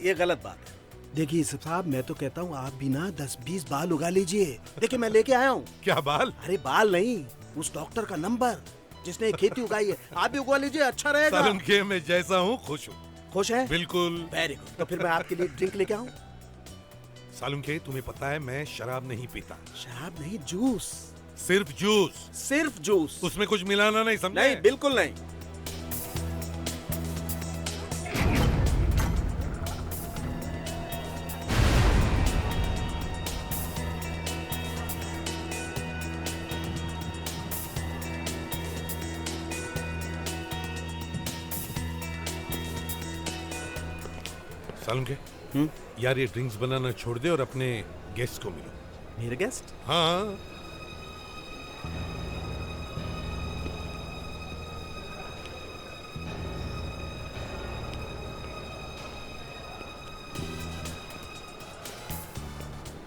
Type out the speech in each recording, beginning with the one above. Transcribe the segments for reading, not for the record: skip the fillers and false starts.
ये गलत बात है। देखिए साहब, मैं तो कहता हूँ आप भी ना 10-20 बाल उगा लीजिए। देखिए मैं लेके आया हूँ। क्या बाल? अरे बाल नहीं, उस डॉक्टर का नंबर जिसने खेती उगाई है। आप भी उगा लीजिए, अच्छा रहेगा। सालुंखे, मैं जैसा हूँ खुश हूँ। खुश है? बिल्कुल। Very good. तो फिर मैं आपके लिए ड्रिंक लेके आऊँ? सालुंखे, तुम्हें पता है मैं शराब नहीं पीता। शराब नहीं, जूस। सिर्फ जूस। सिर्फ जूस। उसमें कुछ मिलाना नहीं, समझे? नहीं, बिल्कुल नहीं। सालुंखे, यार ये ड्रिंक्स बनाना छोड़ दे और अपने गेस्ट को मिलो। मेरे गेस्ट? हाँ।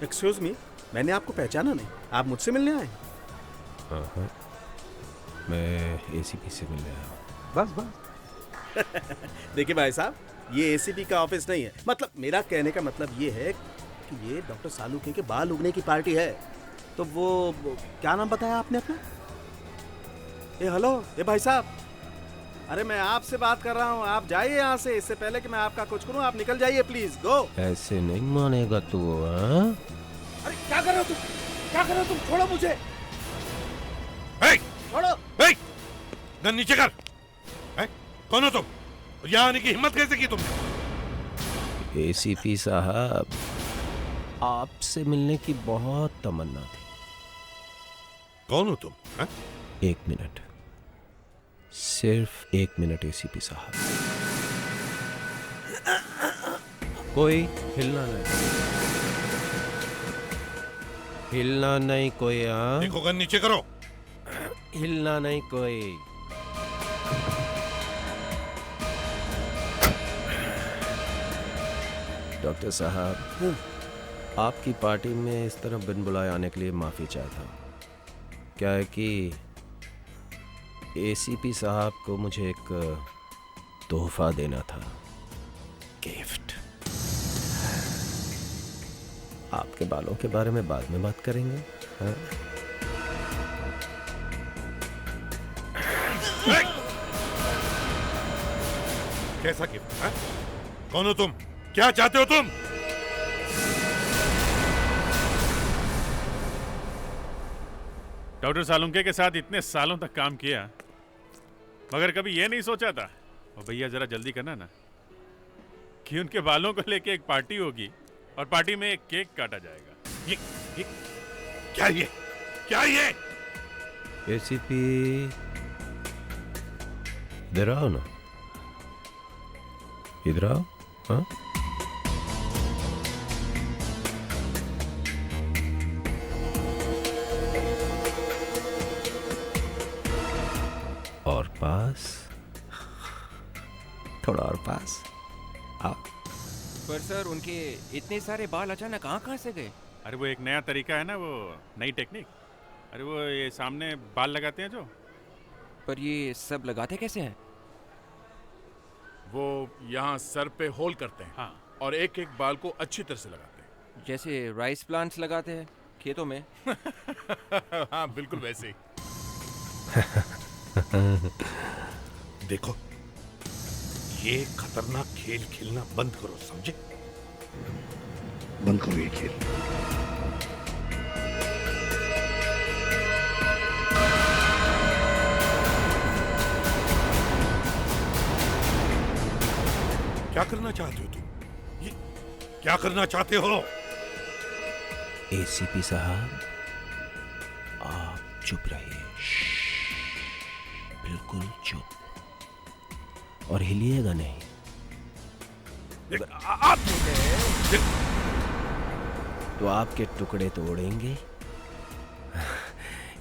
एक्सक्यूज मी, मैंने आपको पहचाना नहीं। आप मुझसे मिलने आए? हाँ, मैं एसीपी से मिलने आया हूँ। बस बस। देखिए भाई साहब, ये एसीपी का ऑफिस नहीं है। मतलब मेरा कहने का मतलब ये है कि ये डॉक्टर सालुखे के बाल उगने की पार्टी है। तो वो क्या नाम बताया आपने अपना? हेलो, ये भाई साहब, अरे मैं आपसे बात कर रहा हूँ। आप जाइए यहाँ से, इससे पहले कि मैं आपका कुछ करूँ। आप निकल जाइए प्लीज, गो। ऐसे नहीं मानेगा तू, हाँ? अरे क्या कर रहे हो तुम? क्या कर रहे हो तुम? छोड़ो मुझे, छोड़ो। गन नीचे कर। कौन हो तुम? यहाँ आने की हिम्मत कैसे की तुमने? एसीपी साहब, आपसे मिलने की बहुत तमन्ना थी। कौन हो तुम? हा? 1 मिनट, सिर्फ 1 मिनट एसीपी साहब। कोई हिलना नहीं, हिलना नहीं कोई, हाँ? देखो, गन नीचे करो। हिलना नहीं कोई। डॉक्टर साहब, आपकी पार्टी में इस तरह बिन बुलाए आने के लिए माफ़ी चाहता हूँ। क्या है कि एसीपी साहब को मुझे एक तोहफा देना था, गिफ्ट। आपके बालों के बारे में बाद में बात करेंगे, हाँ? कैसा गिफ्ट? हा? कौन हो तुम? क्या चाहते हो तुम? डॉक्टर सालुंखे के साथ इतने सालों तक काम किया, मगर कभी ये नहीं सोचा था, और भैया जरा जल्दी करना ना, कि उनके बालों को लेके एक पार्टी होगी और पार्टी में एक केक काटा जाएगा। ये क्या ये? एसीपी, इधर आओ ना, इधर आओ, हाँ? और पास, थोड़ा और पास आओ। पर सर, उनके इतने सारे बाल अचानक कहाँ से गए? अरे वो एक नया तरीका है ना, वो नई टेक्निक। अरे वो ये सामने बाल लगाते हैं जो। पर ये सब लगाते कैसे हैं? वो यहाँ सर पे होल करते हैं। हाँ। और एक एक बाल को अच्छी तरह से लगाते हैं। जैसे राइस प्लांट्स लगाते हैं खेतों में। हाँ, बिल्कुल वैसे ही। देखो, ये खतरनाक खेल खेलना बंद करो, समझे? बंद करो ये खेल। क्या करना चाहते हो तुम? ये क्या करना चाहते हो? एसीपी साहब, आप चुप रहिए, बिल्कुल चुप, और हिलिएगा नहीं। तो आपके टुकड़े तोड़ेंगे।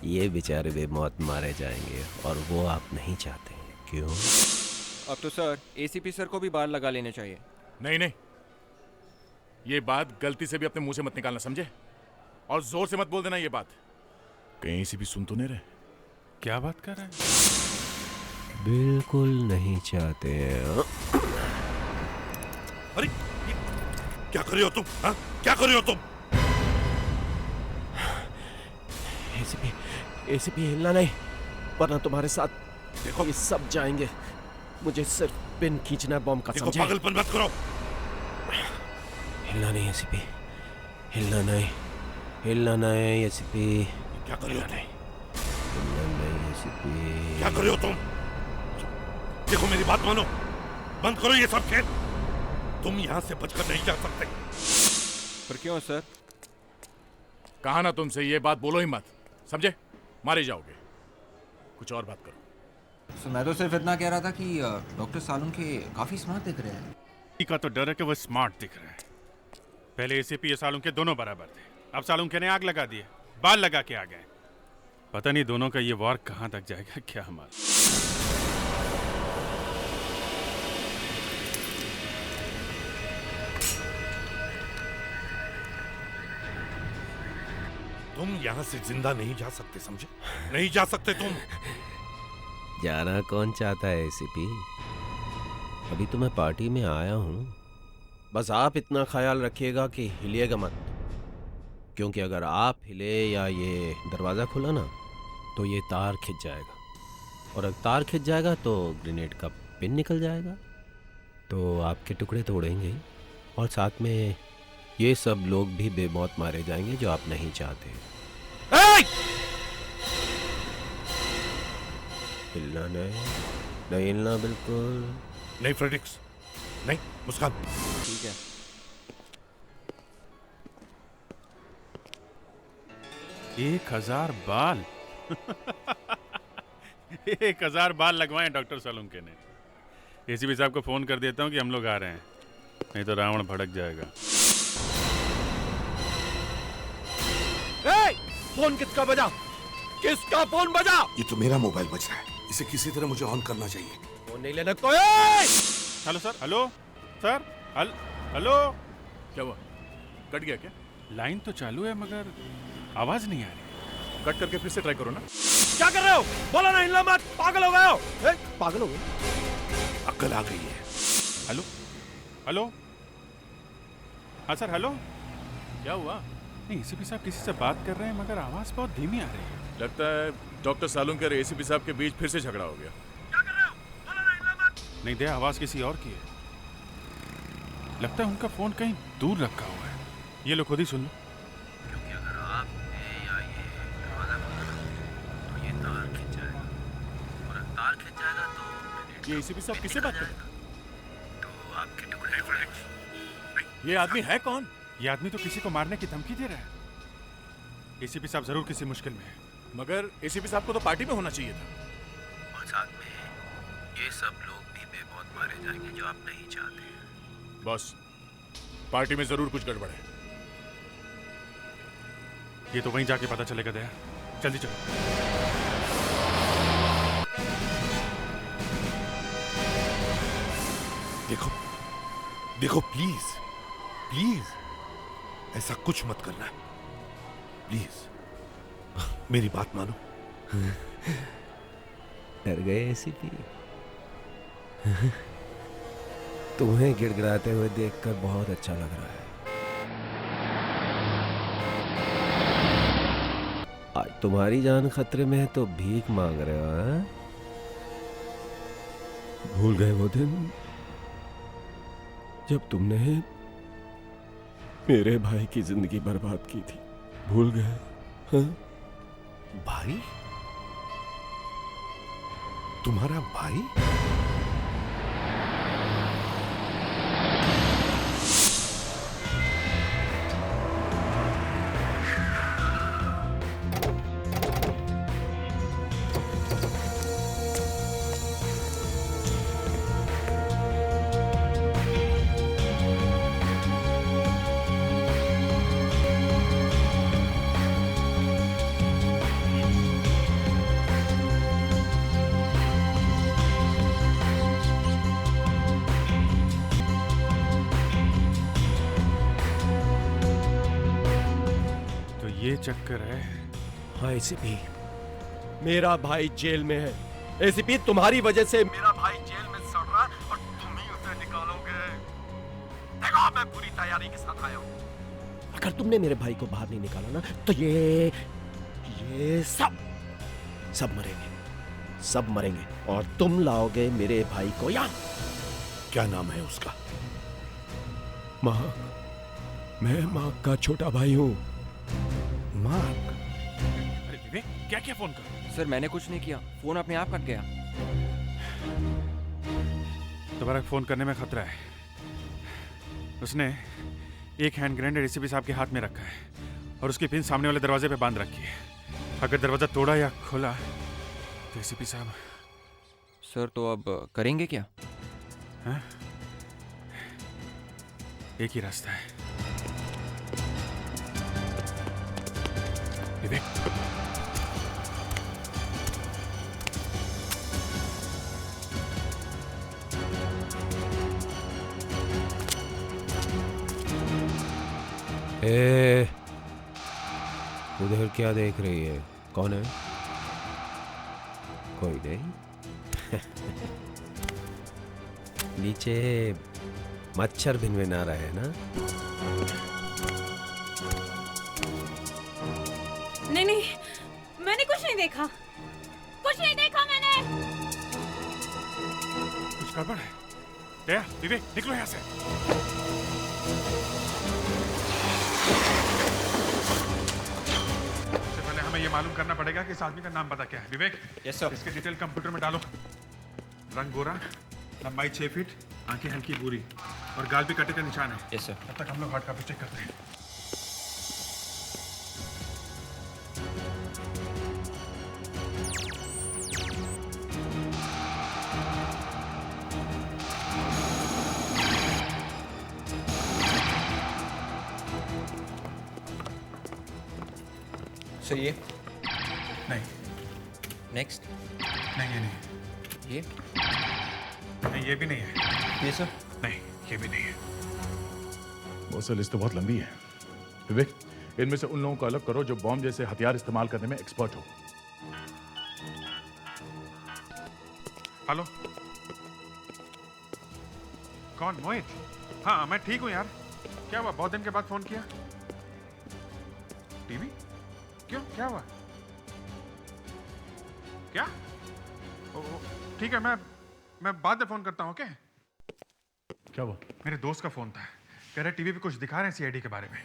ये बेचारे बेमौत मारे जाएंगे, और वो आप नहीं चाहते, क्यों? अब तो सर एसीपी सर को भी बाल लगा लेने चाहिए। नहीं नहीं, ये बात गलती से भी अपने मुंह से मत निकालना, समझे? और जोर से मत बोल देना ये बात, कहीं से भी सुन तो नहीं रहे। क्या बात कर रहे हैं? बिल्कुल नहीं चाहते हैं। अरे क्या कर रहे हो तुम? हाँ? क्या कर रहे हो तुम? एसीपी हिलना नहीं, वरना तुम्हारे साथ देखो ये सब जाएंगे। मुझे सिर्फ पिन खींचना है बॉम्ब का, देखो, समझे? पागलपन मत करो। हिलना नहीं एसीपी, हिलना नहीं, हिलना नहीं एसीपी, क्या कर रहे हो तुम? हिलना नहीं एसीपी। क्या कर रहे हो तुम? देखो मेरी बात मानो, बंद करो ये सब खेल। तुम यहाँ से बचकर नहीं जा सकते। पर क्यों सर? कहा ना तुमसे, ये बात बोलो ही मत, समझे? मारे जाओगे। कुछ और बात करो। सर मैं तो सिर्फ इतना कह रहा था कि डॉक्टर सालुंखे काफी स्मार्ट दिख रहे हैं। का तो डर है कि वो स्मार्ट दिख रहा है। पहले एसीपी सालुंखे दोनों बराबर थे, अब सालुंखे ने आग लगा दी है, बाल लगा के आ गए। पता नहीं दोनों का ये वार कहां तक जाएगा, क्या हमारा। तुम यहाँ से जिंदा नहीं जा सकते, समझे? नहीं जा सकते तुम। जाना कौन चाहता है एसीपी? अभी तो मैं पार्टी में आया हूं। बस आप इतना ख्याल रखिएगा कि हिलिएगा मत, क्योंकि अगर आप हिले या ये दरवाज़ा खुला ना तो ये तार खिंच जाएगा, और अगर तार खिंच जाएगा तो ग्रेनेड का पिन निकल जाएगा, तो आपके टुकड़े तोड़ेंगे, और साथ में ये सब लोग भी बेमौत मारे जाएंगे जो आप नहीं चाहते। हिलना नहीं हिलना बिल्कुल नहीं फ्रेडिक्स, नहीं। मुस्कान, ठीक है। 1000 बाल 1000 बाल लगवाए डॉक्टर सालुंखे ने। एसीपी साहब को फोन कर देता हूँ कि हम लोग आ रहे हैं, नहीं तो रावण भड़क जाएगा। फोन किसका बजा? किसका फोन बजा? ये तो मेरा मोबाइल बज रहा है, इसे किसी तरह मुझे ऑन करना चाहिए। फोन नहीं लेना कोई। Hello sir, hello sir, hello. क्या हुआ? कट गया क्या? लाइन तो चालू है मगर आवाज नहीं आ रही। कट करके फिर से ट्राई करो ना। क्या कर रहे हो? बोलो ना, हिलना मत। पागल हो गए हो? पागल हो गए? अक्ल आ गई है। हेलो हेलो, हाँ सर, हेलो। क्या हुआ? नहीं, एसीपी साहब किसी से बात कर रहे हैं मगर आवाज बहुत धीमी आ रही है। लगता है डॉक्टर सालुंखे और एसीपी साहब के बीच फिर से झगड़ा हो गया। नहीं दे, आवाज किसी और की है। लगता है उनका फोन कहीं दूर रखा हुआ है। ये लो, खुद ही सुन लो। क्योंकि अगर आपने या ये दरवाजा खोला तो ये तार खिंच जाएगा, और अगर तार खिंच जाएगा तो ये एसीपी साहब किससे बात कर रहे तो आपके टुकड़े हैं? ये आदमी है कौन? ये आदमी तो किसी को मारने की धमकी दे रहा है। एसीपी साहब जरूर किसी मुश्किल में है। मगर एसीपी साहब को तो पार्टी में होना चाहिए था। और साथ में ये सब लोग भी बेमौत मारे जाएंगे जो आप नहीं चाहते। बॉस, पार्टी में जरूर कुछ गड़बड़ है। ये तो वहीं जाके पता चलेगा दया। जल्दी चलो। देखो देखो, प्लीज प्लीज ऐसा कुछ मत करना, प्लीज। मेरी बात मानो। डर गए एसीपी? तुम्हें गिड़गिड़ाते हुए देखकर बहुत अच्छा लग रहा है। आज तुम्हारी जान खतरे में है तो भीख मांग रहे हो, हाँ? भूल गए वो दिन जब तुमने मेरे भाई की जिंदगी बर्बाद की थी? भूल गए, हाँ? भाई? तुम्हारा भाई? ये चक्कर है। हाँ एसीपी, मेरा भाई जेल में है। एसीपी, तुम्हारी वजह से मेरा भाई जेल में सड़ रहा है और तुम ही उसे निकालोगे। देखो, मैं पूरी तैयारी तैयारी के साथ आया हूँ। अगर तुमने मेरे भाई को बाहर नहीं निकाला ना तो ये सब मरेंगे और तुम लाओगे मेरे भाई को यहाँ। क्या नाम है उसका? मार्क, मैं मार्क का छोटा भाई हूँ। मार्क? अरे विवेक, क्या क्या फोन कर? सर मैंने कुछ नहीं किया, फोन अपने आप कट गया। दोबारा फोन करने में खतरा है। उसने एक हैंड ग्रेनेड एसीपी साहब के हाथ में रखा है और उसकी पिन सामने वाले दरवाजे पे बांध रखी है। अगर दरवाजा तोड़ा या खोला तो एसीपी साहब। सर तो अब करेंगे क्या? हाँ? एक ही रास्ता है विवेक। उधर क्या देख रही है? कौन है? कोई नहीं। नीचे मच्छर भिनभिना रहे हैं ना? नहीं, मैंने कुछ नहीं देखा, मैंने। कुछ गड़बड़ है। दया, विवेक, निकलो यहाँ से। सबसे पहले हमें ये मालूम करना पड़ेगा कि इस आदमी का नाम पता क्या है। विवेक, यस सर। इसके डिटेल कंप्यूटर में डालो। रंग गोरा, लंबाई 6 फीट, आंखें हल्की भूरी और गाल पे कटे का निशान है। Yes sir. तब तक हम लोग हार्ड कॉपी चेक करते हैं। सर ये नहीं, नेक्स्ट, नहीं ये नहीं, ये नहीं ये भी नहीं है, ये सर। नहीं ये भी नहीं है। वो सर लिस्ट तो बहुत लंबी है। विवेक, इनमें से उन लोगों को अलग करो जो बॉम्ब जैसे हथियार इस्तेमाल करने में एक्सपर्ट हो। हेलो, कौन? मोहित? हाँ मैं ठीक हूँ यार। क्या हुआ? बहुत दिन के बाद फोन किया। टीवी? क्यों, क्या हुआ? क्या? ठीक है, मैं बाद में फोन करता हूँ। ओके? क्या हुआ? मेरे दोस्त का फोन था, कह रहे टीवी पे कुछ दिखा रहे हैं सीआईडी के बारे में।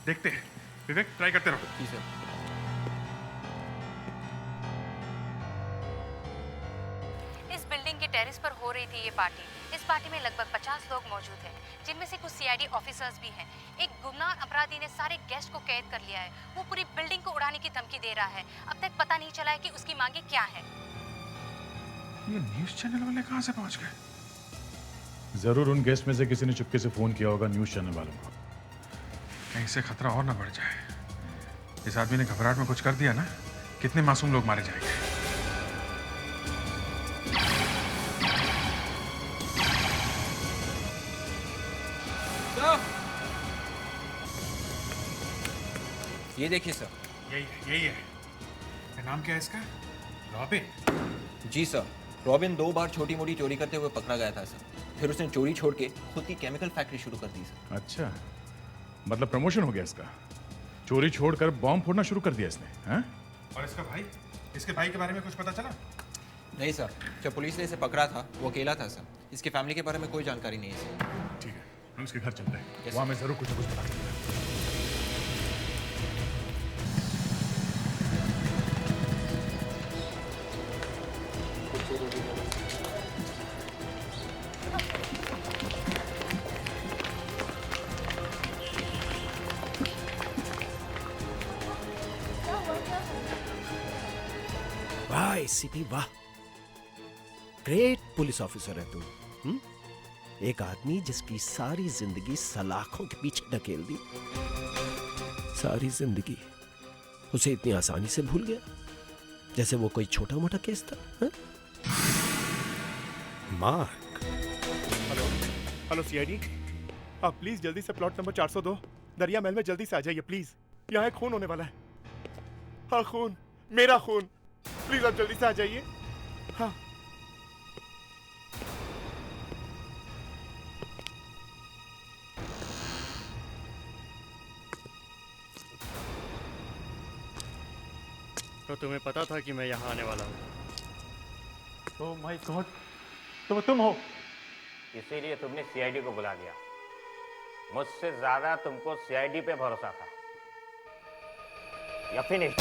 देखते हैं। विवेक ट्राई करते रहो। जी सर। इस बिल्डिंग के टेरेस पर हो रही थी ये पार्टी। इस पार्टी में लगभग 50 लोग मौजूद हैं, जिनमें से कुछ सीआईडी ऑफिसर्स भी हैं। एक गुमनाम अपराधी ने सारे गेस्ट को कैद कर लिया है। वो पूरी बिल्डिंग को उड़ाने की धमकी दे रहा है। अब तक पता नहीं चला है कि उसकी मांगे क्या है। ये न्यूज चैनल वाले कहाँ से पहुंच गए? जरूर उन गेस्ट में से किसी ने चुपके से फोन किया होगा न्यूज चैनल वालों को। कहीं से खतरा और ना बढ़ जाए। इस आदमी ने घबराहट में कुछ कर दिया ना, कितने मासूम लोग मारे जाएंगे। ये देखिए सर। यही है। क्या नाम क्या है इसका? रॉबिन? जी सर। रॉबिन 2 बार छोटी मोटी चोरी करते हुए पकड़ा गया था सर। फिर उसने चोरी छोड़ के खुद की केमिकल फैक्ट्री शुरू कर दी सर। अच्छा, मतलब प्रमोशन हो गया इसका। चोरी छोड़कर बॉम्ब फोड़ना शुरू कर दिया इसने, हाँ? और इसका भाई? इसके भाई के बारे में कुछ पता चला? नहीं सर, जब पुलिस ने इसे पकड़ा था वो अकेला था सर। इसके फैमिली के बारे में कोई जानकारी नहीं है सर। ठीक है, हम उसके घर चलते हैं। Yes, वहाँ में जरूर कुछ ना कुछ पता चलेगा। वाह एसीपी वाह, ग्रेट पुलिस ऑफिसर है तुम। एक आदमी जिसकी सारी जिंदगी सलाखों के पीछे ढकेल दी, सारी जिंदगी उसे इतनी आसानी से भूल गया जैसे वो कोई छोटा मोटा केस था। हा? मार्क, हेलो सीआईडी, आप प्लीज जल्दी से प्लॉट नंबर 402 दरिया महल में जल्दी से आ जाइए प्लीज। यहाँ एक खून होने वाला है। हाँ खून, मेरा खून। प्लीज आप जल्दी से आ जाइए। हाँ तो तुम्हें पता था कि मैं यहाँ आने वाला हूँ? ओह माय गॉड, तो तुम हो? इसीलिए तुमने सीआईडी को बुला लिया। मुझसे ज्यादा तुमको सीआईडी पे भरोसा था। या फिनिश।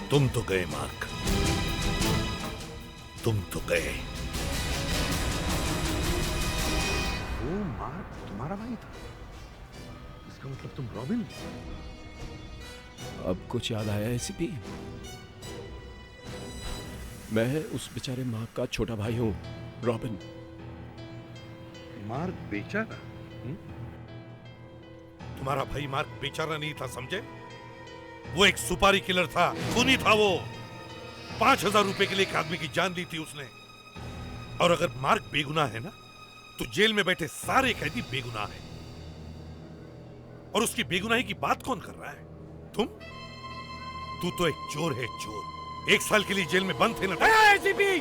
तुम तो गए मार्क, तुम तो गए। वो मार्क तुम्हारा भाई था? इसका मतलब तुम रॉबिन? अब कुछ याद आया एसीपी? मैं उस बेचारे मार्क का छोटा भाई हूँ, रॉबिन। मार्क बेचारा? तुम्हारा भाई मार्क बेचारा नहीं था, समझे? वो एक सुपारी किलर था, खूनी था वो। 5,000 रुपए के लिए एक आदमी की जान ली थी उसने। और अगर मार्क बेगुनाह है ना, तो जेल में बैठे सारे कैदी बेगुनाह हैं। और उसकी बेगुनाही की बात कौन कर रहा है? तुम? तू तो एक चोर है, चोर। 1 साल के लिए जेल में बंद थे ना। एसीपी,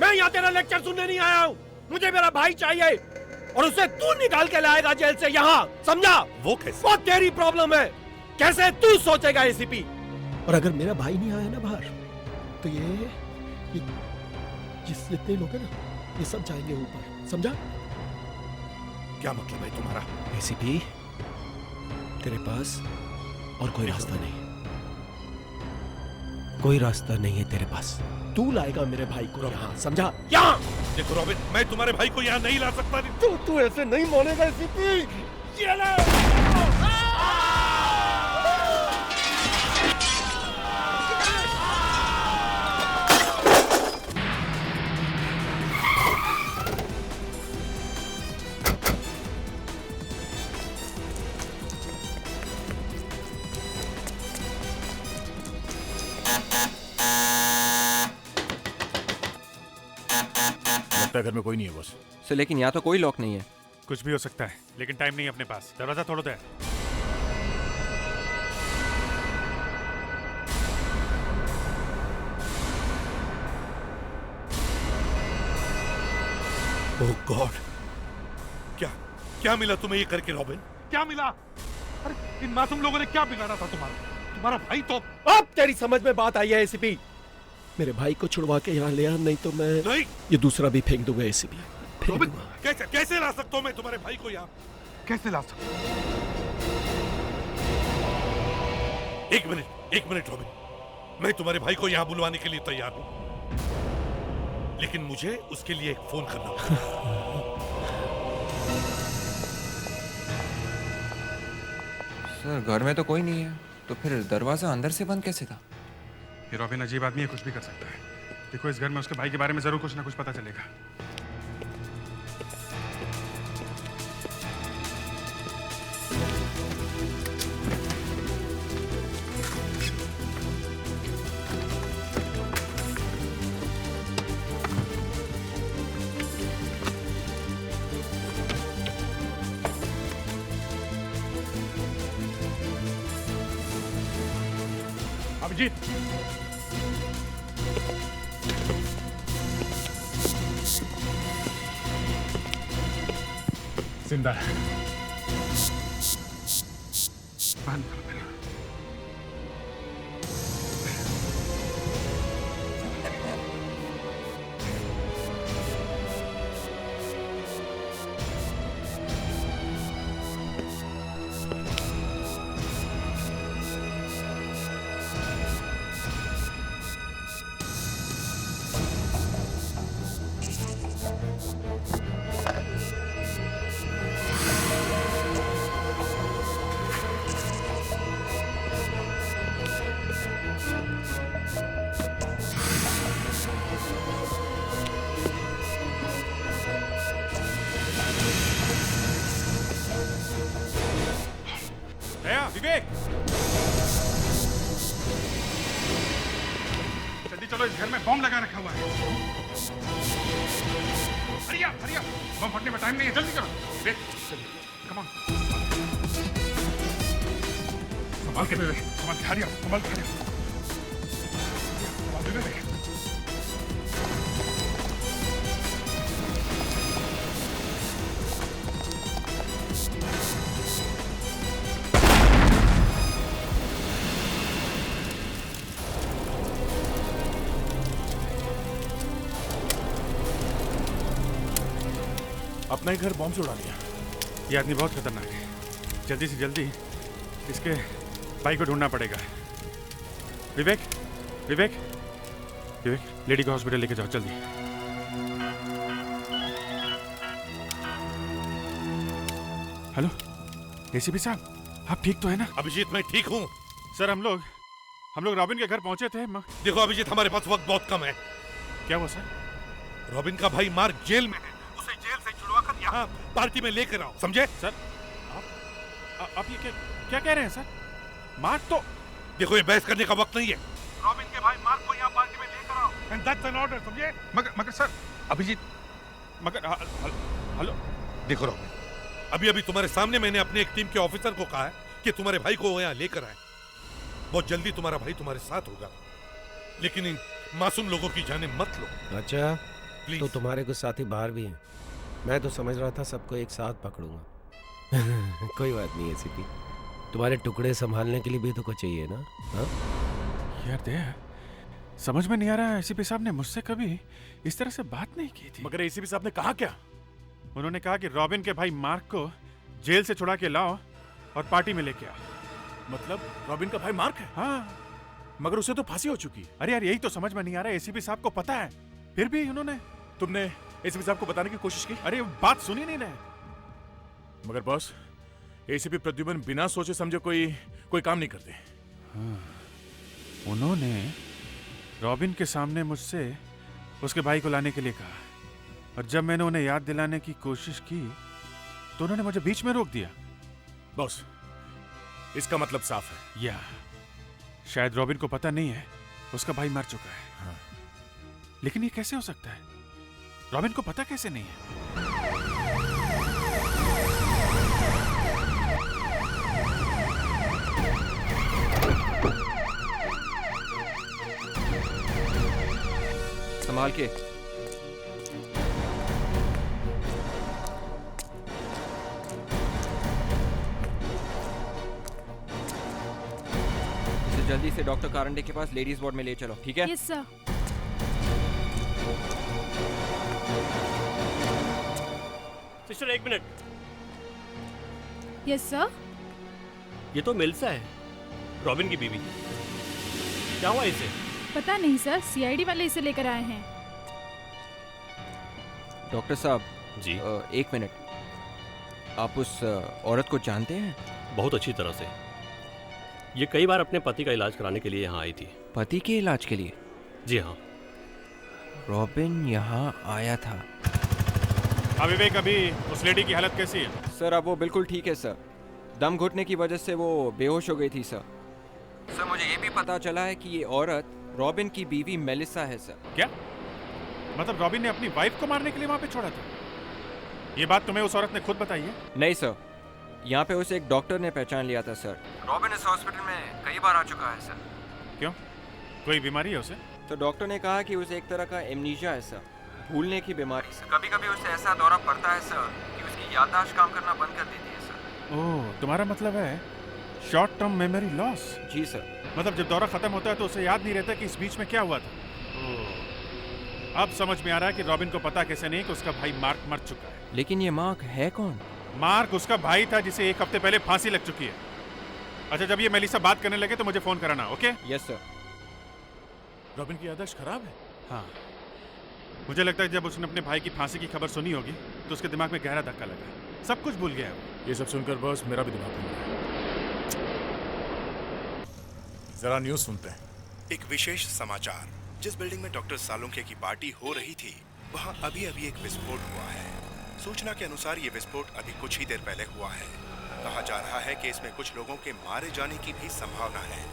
मैं यहाँ तेरा लेक्चर सुनने नहीं आया हूँ। मुझे मेरा भाई चाहिए और उसे तू निकाल के लाएगा जेल से यहाँ, समझा? वो कैसे? वो तेरी प्रॉब्लम है। कैसे तू सोचेगा एसीपी? और अगर मेरा भाई नहीं आया ना बाहर, तो ये जितने लोग हैं ना, ये सब जाएंगे ऊपर, समझा? क्या मतलब है तुम्हारा? एसीपी, तेरे पास और कोई रास्ता नहीं, कोई रास्ता नहीं है तेरे पास। तू लाएगा मेरे भाई को यहाँ, समझा? यहाँ! देखो रॉबिन, मैं तुम्हारे भाई को यहाँ नहीं ला सकता। तू ऐसे नहीं मानेगा एसीपी। ये ले! घर में कोई नहीं है बॉस। सर लेकिन यहाँ तो कोई लॉक नहीं है। कुछ भी हो सकता है, लेकिन टाइम नहीं है अपने पास। दरवाजा तोड़ो दे। ओह गॉड, क्या मिला तुम्हें ये करके रॉबिन? क्या मिला? अरे इन मासूम लोगों ने क्या बिगाड़ा था तुम्हारा भाई तो। अब तेरी समझ में बात आई है एसीपी। मेरे भाई को छुड़वा के यहाँ ले आ, नहीं तो मैं नहीं, ये दूसरा भी फेंक दूंगा एसीपी। रॉबिन, कैसे ला सकता हूँ मैं तुम्हारे भाई को यहाँ? कैसे ला सकता हूँ? एक मिनट रॉबिन, मैं तुम्हारे भाई को यहाँ बुलवाने के लिए तैयार हूँ, लेकिन मुझे उसके लिए एक फोन करना होगा। सर घर में तो कोई नहीं है, तो फिर दरवाजा अंदर से बंद कैसे था? ये रॉबिन अजीब आदमी है, कुछ भी कर सकता है। देखो इस घर में उसके भाई के बारे में जरूर कुछ ना कुछ पता चलेगा। अभिजीत, जिंदा है। बाहर निकलो पहले। विवेक, जल्दी चलो, इस घर में बम लगा रखा हुआ है। हरिया हरिया, बम फटने में टाइम नहीं है, जल्दी करो। विवेक, कम ऑन, संभाल के विवेक, संभाल के, हरिया, संभाल के, हरिया, संभाल के विवेक। अपना ही घर बॉम्ब से उड़ा लिया। ये आदमी बहुत खतरनाक है, जल्दी से जल्दी इसके भाई को ढूंढना पड़ेगा। विवेक, विवेक, विवेक, लेडी को हॉस्पिटल लेके जाओ जल्दी। हेलो एसीपी साहब, आप ठीक तो है ना? अभिजीत, मैं ठीक हूँ सर। हम लोग रॉबिन के घर पहुंचे थे। देखो अभिजीत, हमारे पास वक्त बहुत कम है। क्या हुआ सर? रॉबिन का भाई मार्क जेल में है, उसे जेल से छुड़वाकर यहाँ पार्टी में लेकर आओ, समझे? सर आप ये क्या कह रहे हैं सर? मार्क तो, देखो ये बहस करने का वक्त नहीं है। रॉबिन के भाई मार्क को यहाँ पार्टी में लेकर आओ, एंड दैट्स एन ऑर्डर, समझे? मगर सर, अभिजीत, मगर हेलो, देखो रॉबिन, अभी तुम्हारे सामने मैंने अपने एक टीम के ऑफिसर को कहा है कि तुम्हारे भाई को यहाँ लेकर आए। बहुत जल्दी तुम्हारा भाई तुम्हारे साथ होगा, लेकिन इन मासूम लोगों की जाने मत लो। अच्छा, प्लीज। तो तुम्हारे कुछ साथी बाहर भी हैं। मैं तो समझ रहा था सबको एक साथ पकड़ूंगा। कोई बात नहीं एसीपी, तुम्हारे टुकड़े संभालने के लिए भी तो कुछ चाहिए ना? हाँ यार दे, समझ में नहीं आ रहा है, एसीपी साहब ने मुझसे कभी इस तरह से बात नहीं की थी। मगर एसीपी साहब ने कहा क्या? उन्होंने कहा कि रॉबिन के भाई मार्क को जेल से छुड़ा के लाओ और पार्टी में लेके आओ। मतलब रॉबिन का भाई मार्क है? हाँ, मगर उसे तो फांसी हो चुकी है। अरे यार, यही तो समझ में नहीं आ रहा है, एसीपी साहब को पता है, फिर भी उन्होंने। तुमने एसीपी साहब को बताने की कोशिश की? अरे बात सुनी नहीं रहे। मगर बॉस, एसीपी प्रद्युमन बिना सोचे समझे कोई काम नहीं करते। हाँ, उन्होंने रॉबिन के सामने मुझसे उसके भाई को लाने के लिए कहा, और जब मैंने उन्हें याद दिलाने की कोशिश की तो उन्होंने मुझे बीच में रोक दिया। बॉस, इसका मतलब साफ है, या शायद रॉबिन को पता नहीं है उसका भाई मर चुका है। हाँ। लेकिन ये कैसे हो सकता है? रॉबिन को पता कैसे नहीं है? संभाल के। इसे जल्दी से डॉक्टर कारंडे के पास लेडीज वार्ड में ले चलो, ठीक है? Yes sir. सिस्टर एक मिनट। Yes sir. ये तो मेलिसा है, रॉबिन की बीवी। क्या हुआ इसे? पता नहीं सर, सीआईडी वाले इसे लेकर आए हैं। डॉक्टर साहब जी। एक मिनट, आप उस औरत को जानते हैं? बहुत अच्छी तरह से। ये कई बार अपने पति का इलाज कराने के लिए यहाँ आई थी। पति के इलाज के लिए? जी हाँ। रॉबिन यहाँ आया था। विवेक, अभी उस लेडी की हालत कैसी है? सर अब वो बिल्कुल ठीक है सर। दम घुटने की वजह से वो बेहोश हो गई थी सर। सर मुझे ये भी पता चला है कि ये औरत रॉबिन की बीवी मेलिसा है सर। क्या मतलब रॉबिन ने अपनी वाइफ को मारने के लिए वहां पे छोड़ा था? ये बात तुम्हें उस औरत ने खुद बताई है? नहीं सर, यहाँ पे उसे एक डॉक्टर ने पहचान लिया था सर। रॉबिन इस हॉस्पिटल में कई बार आ चुका है सर। क्यों, कोई बीमारी है उसे? तो डॉक्टर ने कहा कि उसे एक तरह का एमनीशिया है सर, भूलने की बीमारी सर। कभी कभी उसे ऐसा दौरा पड़ता है सर कि उसकी याददाश्त काम करना बंद कर देती है सर। ओह, तुम्हारा मतलब है शॉर्ट टर्म मेमोरी लॉस? जी सर। मतलब जब दौरा खत्म होता है तो उसे याद नहीं रहता कि इस बीच में क्या हुआ था। अब समझ में आ रहा है कि रॉबिन को पता कैसे नहीं कि उसका भाई मार्क मर चुका है। लेकिन ये मार्क है कौन? मार्क उसका भाई था जिसे एक हफ्ते पहले फांसी लग चुकी है। अच्छा, जब ये मेलिसा बात करने लगे तो मुझे फोन कराना, ओके? Yes sir. रॉबिन की याददाश्त खराब है? हाँ, मुझे लगता है जब उसने अपने भाई की फांसी की खबर सुनी होगी तो उसके दिमाग में गहरा धक्का लगा, सब कुछ भूल गया है। ये सब सुनकर बस मेरा भी दिमाग घूम रहा है। जरा न्यूज़ सुनते हैं। एक विशेष समाचार। जिस बिल्डिंग में डॉक्टर सालुंखे की पार्टी हो रही थी वहां अभी एक विस्फोट हुआ है। सूचना के अनुसार ये विस्फोट अभी कुछ ही देर पहले हुआ है। कहा जा रहा है कि इसमें कुछ लोगों के मारे जाने की भी संभावना है।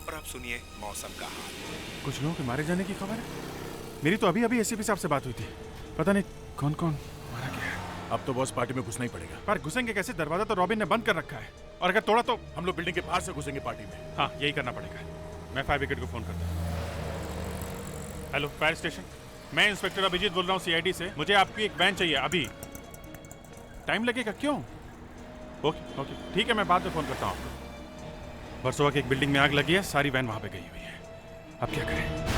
और अब सुनिए मौसम का हाल। कुछ लोगों के मारे जाने की खबर है? मेरी तो अभी अभी एसीपी साहब से बात हुई थी, पता नहीं कौन कौन मारा गया है। अब तो बॉस पार्टी में घुसना ही पड़ेगा। पर घुसेंगे कैसे? दरवाजा तो रॉबिन ने बंद कर रखा है, और अगर तोड़ा तो हम लोग बिल्डिंग के बाहर से घुसेंगे पार्टी में। हाँ, यही करना पड़ेगा। मैं फायर ब्रिगेड को फोन करता हूँ। हेलो, फायर स्टेशन, मैं इंस्पेक्टर अभिजीत बोल रहा हूँ सीआईडी से। मुझे आपकी एक वैन चाहिए अभी। टाइम लगेगा? क्यों? ओके ओके, ठीक है, मैं बाद में फोन करता हूँ आपको। बरसोवा की एक बिल्डिंग में आग लगी है, सारी वैन वहाँ पे गई हुई है। अब क्या करें?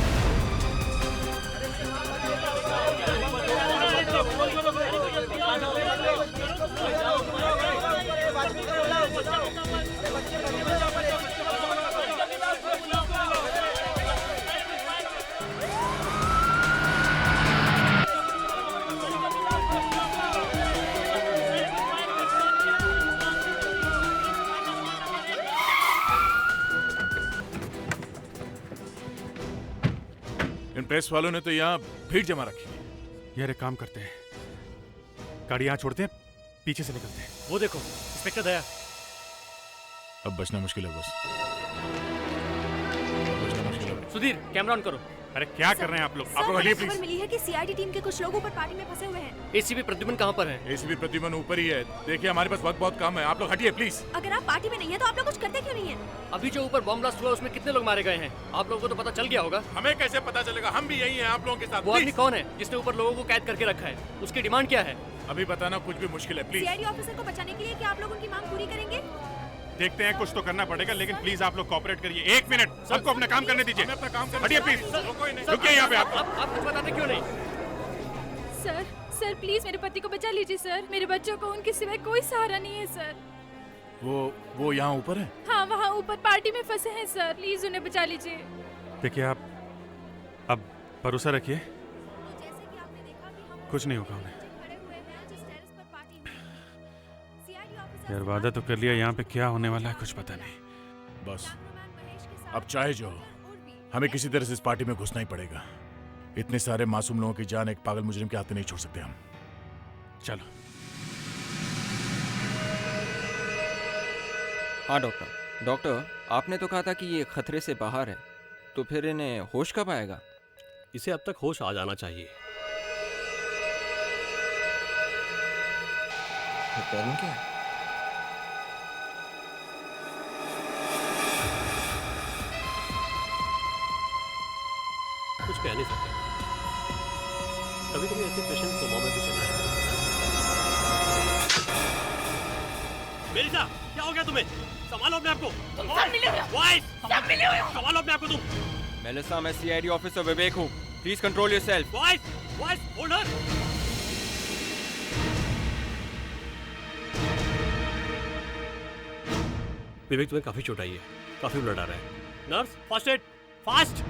इन प्रेस वालों ने तो यहाँ भीड़ जमा रखी है। यार एक काम करते हैं, गाड़ी यहाँ छोड़ते हैं, पीछे से निकलते हैं। वो देखो इंस्पेक्टर दया। अब बचना मुश्किल है बस। सुधीर, कैमरा ऑन करो। अरे क्या कर रहे हैं आप लोग? आप लोग सर, हटिए खबर प्लीज। मिली है कि सीआईडी टीम के कुछ लोग ऊपर पार्टी में फंसे हुए हैं। एसीपी प्रद्युमन कहाँ पर है? एसीपी प्रद्युमन ऊपर ही है। देखिए हमारे पास वक्त बहुत कम है, आप लोग हटिए प्लीज। अगर आप पार्टी में नहीं है तो आप लोग कुछ करते क्यों नहीं है? अभी जो ऊपर बॉम्ब ब्लास्ट हुआ उसमें कितने लोग मारे गए हैं? आप लोगों को तो पता चल गया होगा। हमें कैसे पता चलेगा? हम भी यही हैं आप लोगों के साथ। वो आदमी कौन है जिसने ऊपर लोगों को कैद करके रखा है? उसकी डिमांड क्या है? अभी बताना कुछ भी मुश्किल है, प्लीज। सीआईडी ऑफिसर को बचाने के लिए क्या आप लोग उनकी मांग पूरी करेंगे? देखते हैं, कुछ तो करना पड़ेगा, लेकिन प्लीज आप लोग कोऑपरेट करिए। एक मिनट, सबको अपना काम करने दीजिए। अपना काम करने हटिए प्लीज, रुकिए यहाँ पे। आप कुछ बताते क्यों नहीं? सर सर प्लीज मेरे पति को बचा लीजिए सर। मेरे बच्चों को उनके सिवाय कोई सहारा नहीं है सर। वो यहाँ ऊपर है? हाँ, वहाँ ऊपर पार्टी में फंसे हैं सर, प्लीज उन्हें बचा लीजिए। देखिए, आप अब भरोसा रखिए, कुछ नहीं होगा उन्हें। यार वादा तो कर लिया, यहाँ पे क्या होने वाला है कुछ पता नहीं। बस अब चाहे जो हो, हमें किसी तरह से इस पार्टी में घुसना ही पड़ेगा। इतने सारे मासूम लोगों की जान एक पागल मुजरिम के हाथ नहीं छोड़ सकते हम। चलो। हाँ डॉक्टर, आपने तो कहा था कि ये खतरे से बाहर है, तो फिर इन्हें होश कब आएगा? इसे अब तक होश आ जाना चाहिए। कारण क्या है? कुछ कह नहीं सकते। कभी कभी ऐसे पेशेंट कोमा में भी चले जाते हैं। मेलिसा, क्या हो गया तुम्हें? संभालो अपने आप को। सब मिले हुए हो। वाइस, सब मिले हुए हो। संभालो अपने आप को तुम। मेलिसा, मैं सीआईडी ऑफिसर विवेक हूँ। Please control yourself. Vice, hold her. Vivek, तुम्हें काफी चोट आई है, काफी ब्लड आ रहा है। Nurse, first aid, fast.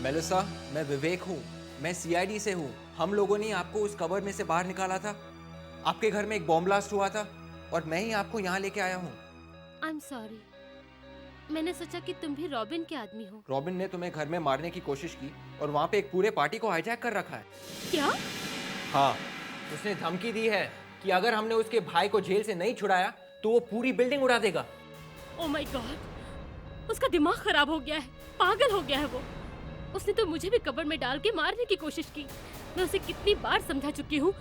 Melissa, मैं विवेक हूँ, मैं सीआईडी से हूँ। हम लोगों ने आपको उस कवर में से बाहर निकाला था। आपके घर में एक बॉम्ब ब्लास्ट हुआ था और मैं ही आपको यहाँ लेके आया हूँ। आई एम सॉरी, मैंने सोचा कि तुम भी रॉबिन के आदमी हो। रॉबिन ने तुम्हें घर में मारने की कोशिश की और वहाँ पे एक पूरे पार्टी को हाईजैक कर रखा है। क्या? हाँ, उसने धमकी दी है कि अगर हमने उसके भाई को जेल से नहीं छुड़ाया तो वो पूरी बिल्डिंग उड़ा देगा। ओह माय गॉड, उसका दिमाग खराब हो गया है, पागल हो गया है वो। उसने तो मुझे भी कब्र में डाल के मारने की कोशिश की। मैं उसे कितनी बार समझा चुकी हूँ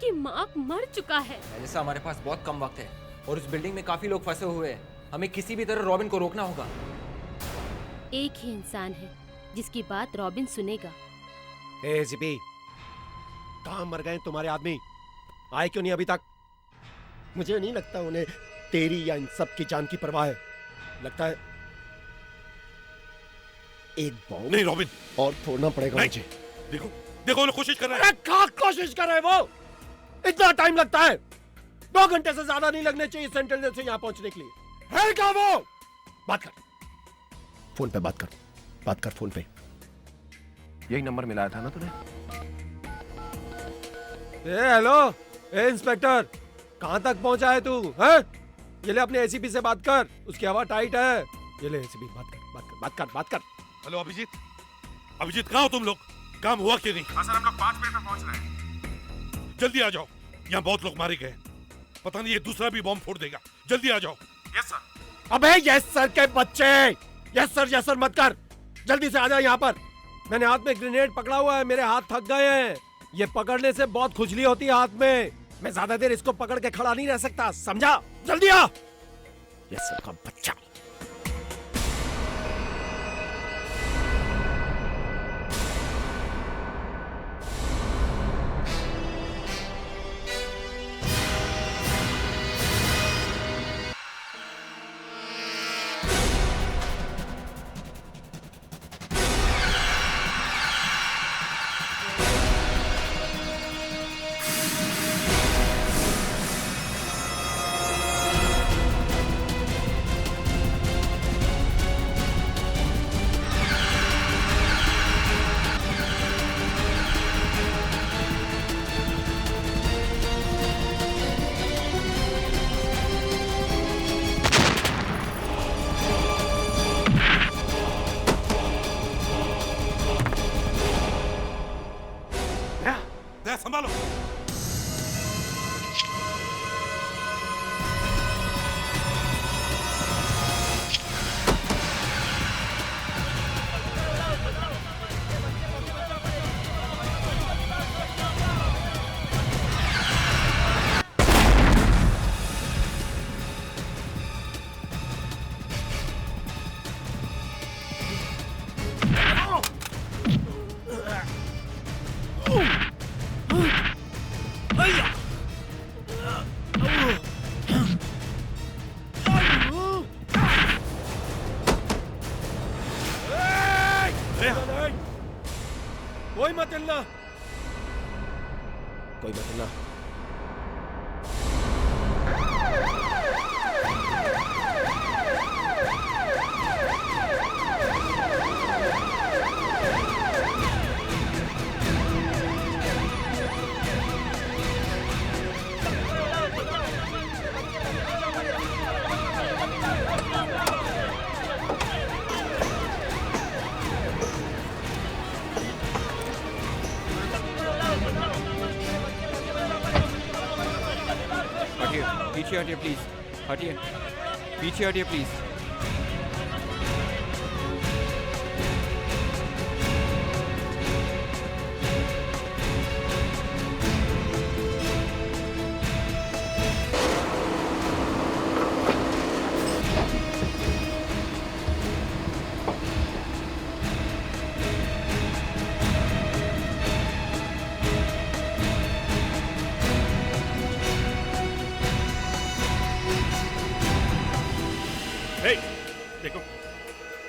कि मार्क मर चुका है। मेलिसा, हमारे पास बहुत कम वक्त है और उस बिल्डिंग में काफी लोग फंसे हुए हैं। हमें किसी भी तरह रॉबिन को रोकना होगा। एक ही इंसान है जिसकी बात रॉबिन सुनेगा। एसीपी, कहाँ मर गए तुम्हारे आदमी? आए क्यों नहीं अभी तक? मुझे नहीं लगता उन्हें तेरी या इन सब की जान की परवाह है। लगता है एक बॉम्ब नहीं रॉबिन, और फोड़ना पड़ेगा मुझे। देखो वो कोशिश कर रहे हैं। अरे क्या कोशिश कर रहे हैं वो? इतना टाइम लगता है? 2 घंटे से ज्यादा नहीं लगने चाहिए सेंट्रल जेल से यहाँ पहुंचने के लिए। है क्या वो? बात कर, फोन पे बात कर फोन पे। यही नंबर मिलाया था ना तूने? हेलो इंस्पेक्टर, कहां तक पहुंचा है तू? हैं? ये ले अपने एसीपी से बात कर, उसकी हवा टाइट है। ये ले एसीपी, बात कर। हेलो अभिजीत कहाँ हो तुम लोग? काम हुआ कि नहीं? हाँ सर, हम लोग 5 मिनट में पहुंच रहे हैं। जल्दी आ जाओ। यहाँ बहुत लोग मारे गए। पता नहीं ये दूसरा भी बॉम्ब फोड़ देगा। जल्दी आ जाओ। Yes sir. अबे यस सर के बच्चे, यस सर मत कर, जल्दी से आ जा यहाँ पर। मैंने हाथ में ग्रेनेड पकड़ा हुआ है, मेरे हाथ थक गए हैं। ये पकड़ने से बहुत खुजली होती है हाथ में। मैं ज्यादा देर इसको पकड़ के खड़ा नहीं रह सकता, समझा? जल्दी आ। यस सर का बच्चा। संभालो। कोई मत हिलना, कोई मत हिलना। पीछे हटिए प्लीज, हटिए, पीछे हटिए प्लीज।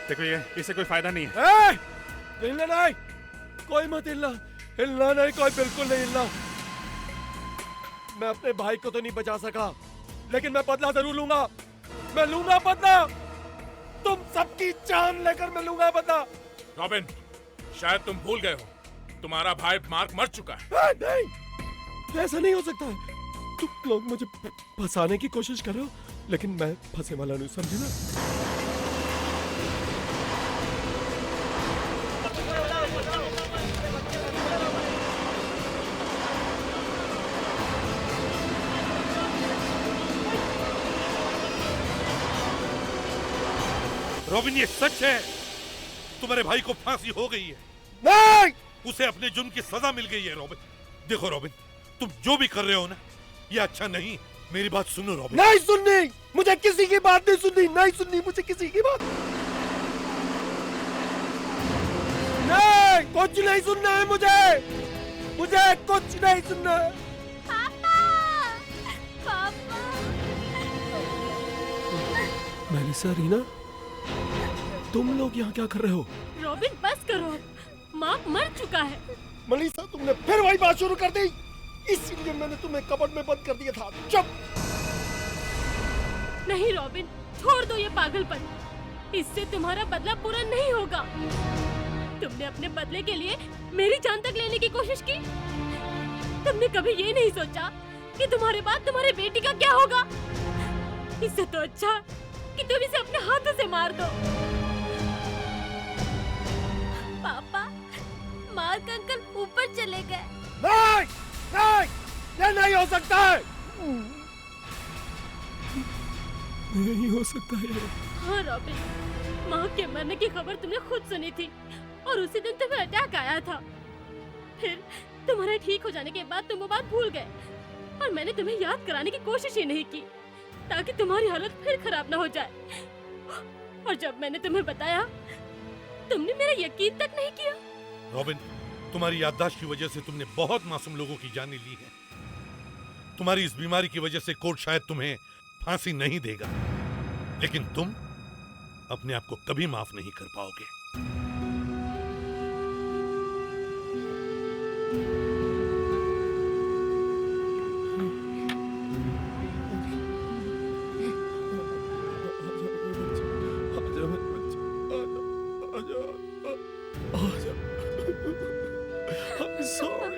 देखो ये इससे कोई फायदा नहीं है। हिलना नहीं, कोई मत हिलना, हिलना नहीं, कोई बिल्कुल नहीं हिलना। मैं अपने भाई को तो नहीं बचा सका, लेकिन मैं बदला जरूर लूंगा। मैं लूंगा बदला, तुम सबकी जान लेकर मैं लूंगा बदला। रॉबिन, शायद तुम भूल गए हो, तुम्हारा भाई मार्क मर चुका है। नहीं, ऐसा नहीं हो सकता है। तुम लोग मुझे फंसाने की कोशिश कर रहे हो, लेकिन मैं फंसे वाला नहीं, समझे ना? रॉबिन, ये सच है, तुम्हारे भाई को फांसी हो गई है। नहीं, उसे अपने जुर्म की सजा मिल गई है। रॉबिन, देखो रॉबिन, तुम जो भी कर रहे हो ना, ये अच्छा नहीं। मेरी बात सुनो रॉबिन। नहीं सुननी, मुझे किसी की बात नहीं सुननी, नहीं सुननी मुझे किसी की बात। नहीं, कुछ नहीं सुनना है मुझे कुछ नहीं सुनना है। पापा, पापा। मेलिसा, रीना, तुम लोग यहाँ क्या कर रहे हो? रॉबिन बस करो, मार्क मर चुका है। मेलिसा, तुमने फिर वही बात शुरू कर दी, इसीलिए मैंने तुम्हें कबर्ड में बंद कर दिया था। चुप। नहीं रॉबिन, छोड़ दो ये पागलपन, इससे तुम्हारा बदला पूरा नहीं होगा। तुमने अपने बदले के लिए मेरी जान तक लेने की कोशिश की। तुमने कभी ये नहीं सोचा कि तुम्हारे बाद तुम्हारे बेटी का क्या होगा। इससे तो अच्छा कि तुम इसे अपने हाथों से मार दो। पापा, मार्क अंकल ऊपर चले गए। नहीं, नहीं, ये नहीं हो सकता है। नहीं हो सकता है। हाँ रॉबिन, माँ के मरने की खबर तुमने खुद सुनी थी और उसी दिन तुम्हें अटैक आया था। फिर तुम्हारे ठीक हो जाने के बाद तुम वो बात भूल गए और मैंने तुम्हें याद कराने की कोशिश ही नहीं की ताकि तुम्हारी हालत फिर खराब ना हो जाए। और जब मैंने तुम्हें बताया तुमने मेरा यकीन तक नहीं किया। रॉबिन, तुम्हारी याददाश्त की वजह से तुमने बहुत मासूम लोगों की जानें ली है। तुम्हारी इस बीमारी की वजह से कोर्ट शायद तुम्हें फांसी नहीं देगा, लेकिन तुम अपने आप को कभी माफ नहीं कर पाओगे। sorry.